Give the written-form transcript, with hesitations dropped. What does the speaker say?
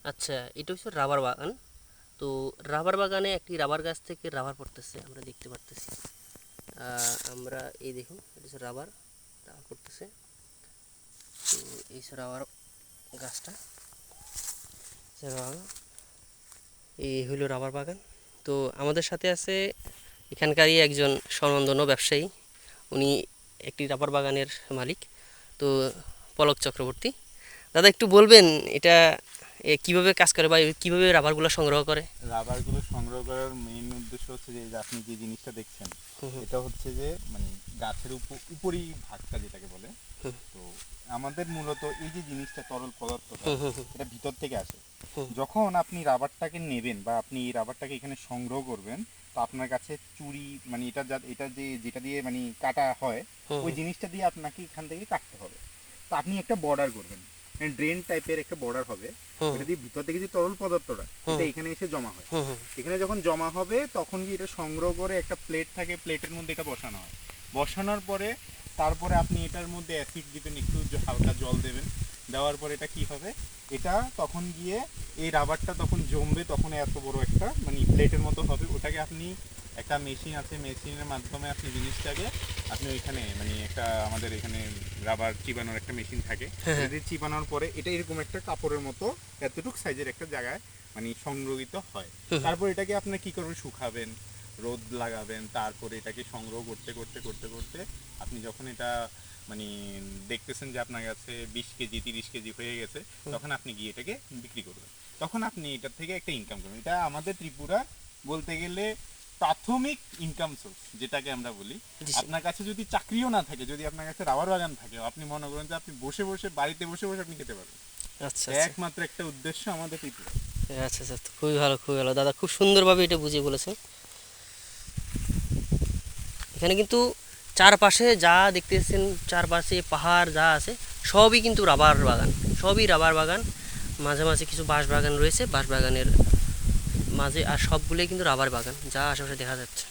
আচ্ছা, এটা হচ্ছে রাবার বাগান। তো রাবার বাগানে একটি রাবার গাছ থেকে রাবার পড়তেছে আমরা দেখতে পারতেছি। আমরা এই দেখুন, এটা হচ্ছে রাবার পড়তেছে। তো এই হচ্ছে রাবার গাছটা, এই হইল রাবার বাগান। তো আমাদের সাথে আছে এখানকারই একজন স্বনামধন্য ব্যবসায়ী, উনি একটি রাবার বাগানের মালিক। তো পলক চক্রবর্তী, দাদা একটু বলবেন এটা কিভাবে কাজ করে বা কিভাবে রাবারগুলো সংগ্রহ করে? রাবারগুলো সংগ্রহ করার মেইন উদ্দেশ্য হচ্ছে যে আপনি যে জিনিসটা দেখছেন, হুম হুম এটা হচ্ছে যে মানে গাছের উপরি ভাগটা যেটাকে বলে। হুম তো আমাদের মূলত এই যে জিনিসটা তরল পদার্থটা, হুম হুম হুম এটা ভিতর থেকে আসে। হুম যখন আপনি রাবারটাকে নেবেন বা আপনি এই রাবারটাকে এখানে সংগ্রহ করবেন, তো আপনার কাছে চুরি মানে এটা যে যেটা দিয়ে মানে কাটা হয়, হুম ওই জিনিসটা দিয়ে আপনাকে এখান থেকে কাটতে হবে। তো আপনি একটা বর্ডার করবেন, ড্রেন টাইপের একটা বর্ডার হবে। হুম ওটা দিয়ে ভিতর থেকে যে তরল পদার্থটা, হুম এটা এখানে এসে জমা হয়। হুম হুম এখানে যখন জমা হবে তখন গিয়ে এটা সংগ্রহ করে একটা প্লেট থাকে, প্লেটের মধ্যে এটা বসানো হয়। বসানোর পরে তারপরে আপনি এটার মধ্যে অ্যাসিড দিবেন, একটু হালকা জল দেবেন। দেওয়ার পরে এটা কি হবে, এটা তখন গিয়ে এই রাবারটা তখন জমবে, তখন এত বড় একটা মানে প্লেটের মতো হবে। ওটাকে আপনি একটা মেশিন আছে, মেশিনের মাধ্যমে আপনি জিনিসটাকে আপনি ওইখানে মানে একটা আমাদের এখানে রাবার চিবানোর একটা মেশিন থাকে, হ্যাঁ হ্যাঁ ওটা দিয়ে চিবানোর পরে এটা এরকম একটা কাপড়ের মতো এতটুকু সাইজের একটা জায়গায় মানে সংগ্রহিত হয়। হুম তারপর এটাকে আপনার কি করবেন, শুকাবেন, রোদ লাগাবেন, তারপরে এটাকে সংগ্রহ করতে করতে করতে করতে আপনি যখন এটা মানে দেখতেছেন যে আপনার কাছে 20 কেজি 30 কেজি হয়ে গেছে, হুম তখন আপনি গিয়ে এটাকে বিক্রি করবেন। তখন আপনি এটার থেকে একটা ইনকাম করবেন। এটা আমাদের ত্রিপুরা বলতে গেলে প্রাথমিক ইনকাম সোর্স যেটাকে আমরা বলি। জি স্যার। আপনার কাছে যদি চাকরিও না থাকে, যদি আপনার কাছে রাবার বাগান থাকে, আপনি মনে করেন যে আপনি বসে বসে বাড়িতে বসে বসে আপনি খেতে পারবেন। আচ্ছা আচ্ছা একমাত্র একটা উদ্দেশ্য আমাদের ত্রিপুরা। আচ্ছা আচ্ছা, তো খুবই ভালো, খুবই ভালো দাদা, খুব সুন্দরভাবে এটা বুঝিয়ে বলেছেন। এখানে কিন্তু চারপাশে যা দেখতেছেন, চারপাশে পাহাড় যা আছে সবই কিন্তু রাবার বাগান, সবই রাবার বাগান। মাঝে মাঝে কিছু বাঁশ বাগান রয়েছে, বাঁশ বাগানের মাঝে, আর সবগুলোই কিন্তু রাবার বাগান যা আশেপাশে দেখা যাচ্ছে।